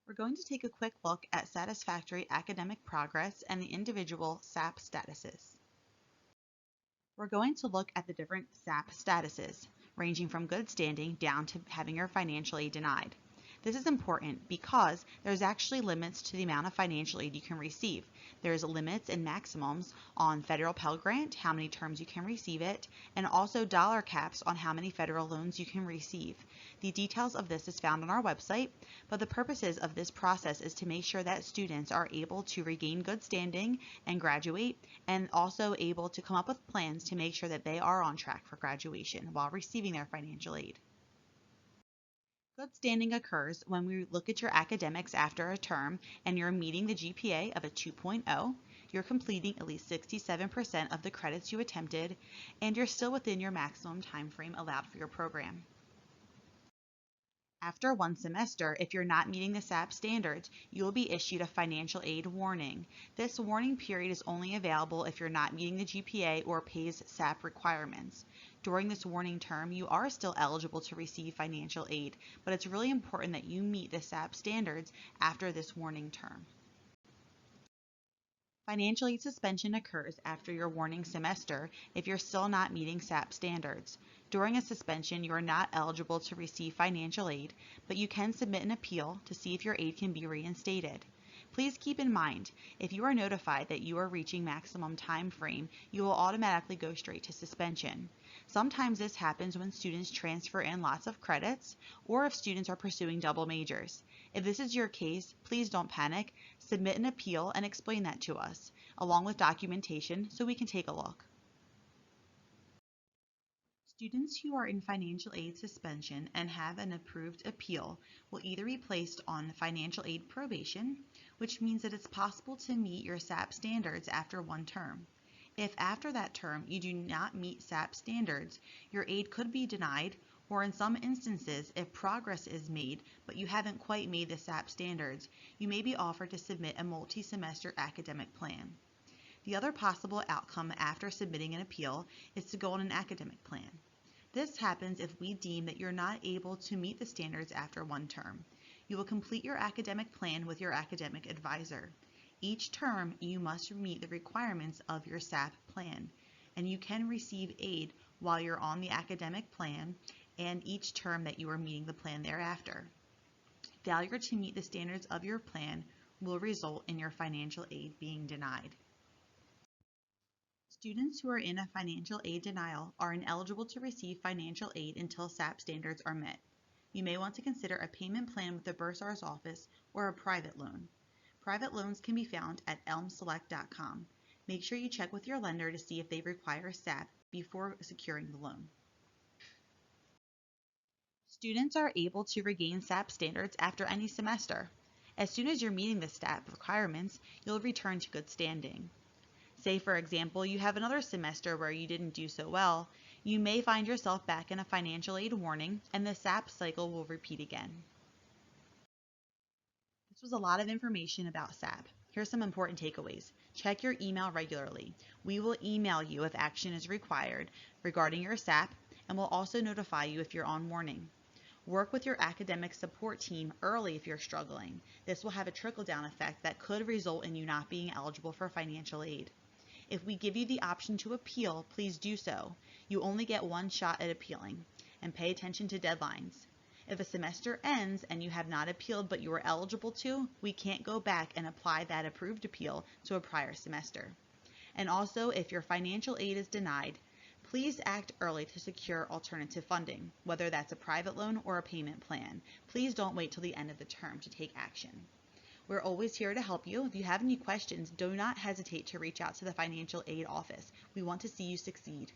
We're going to take a quick look at Satisfactory Academic Progress and the individual SAP statuses. We're going to look at the different SAP statuses, ranging from good standing down to having your financial aid denied. This is important because there's actually limits to the amount of financial aid you can receive. There's limits and maximums on federal Pell Grant, how many terms you can receive it, and also dollar caps on how many federal loans you can receive. The details of this is found on our website, but the purposes of this process is to make sure that students are able to regain good standing and graduate, and also able to come up with plans to make sure that they are on track for graduation while receiving their financial aid. Good standing occurs when we look at your academics after a term and you're meeting the GPA of a 2.0, you're completing at least 67% of the credits you attempted, and you're still within your maximum time frame allowed for your program. After one semester, if you're not meeting the SAP standards, you will be issued a financial aid warning. This warning period is only available if you're not meeting the GPA or PAYS SAP requirements. During this warning term, you are still eligible to receive financial aid, but it's really important that you meet the SAP standards after this warning term. Financial aid suspension occurs after your warning semester if you're still not meeting SAP standards. During a suspension, you are not eligible to receive financial aid, but you can submit an appeal to see if your aid can be reinstated. Please keep in mind, if you are notified that you are reaching maximum time frame, you will automatically go straight to suspension. Sometimes this happens when students transfer in lots of credits or if students are pursuing double majors. If this is your case, please don't panic. Submit an appeal and explain that to us, along with documentation so we can take a look. Students who are in financial aid suspension and have an approved appeal will either be placed on financial aid probation, which means that it's possible to meet your SAP standards after one term. If after that term you do not meet SAP standards, your aid could be denied, or in some instances, if progress is made but you haven't quite made the SAP standards, you may be offered to submit a multi-semester academic plan. The other possible outcome after submitting an appeal is to go on an academic plan. This happens if we deem that you're not able to meet the standards after one term. You will complete your academic plan with your academic advisor. Each term, you must meet the requirements of your SAP plan, and you can receive aid while you're on the academic plan and each term that you are meeting the plan thereafter. Failure to meet the standards of your plan will result in your financial aid being denied. Students who are in a financial aid denial are ineligible to receive financial aid until SAP standards are met. You may want to consider a payment plan with the bursar's office or a private loan. Private loans can be found at elmselect.com. Make sure you check with your lender to see if they require SAP before securing the loan. Students are able to regain SAP standards after any semester. As soon as you're meeting the SAP requirements, you'll return to good standing. Say, for example, you have another semester where you didn't do so well, you may find yourself back in a financial aid warning and the SAP cycle will repeat again. This was a lot of information about SAP. Here's some important takeaways. Check your email regularly. We will email you if action is required regarding your SAP, and we'll also notify you if you're on warning. Work with your academic support team early if you're struggling. This will have a trickle-down effect that could result in you not being eligible for financial aid. If we give you the option to appeal, please do so. You only get one shot at appealing, and pay attention to deadlines. If a semester ends and you have not appealed but you are eligible to, we can't go back and apply that approved appeal to a prior semester. And also, if your financial aid is denied, please act early to secure alternative funding, whether that's a private loan or a payment plan. Please don't wait till the end of the term to take action. We're always here to help you. If you have any questions, do not hesitate to reach out to the financial aid office. We want to see you succeed.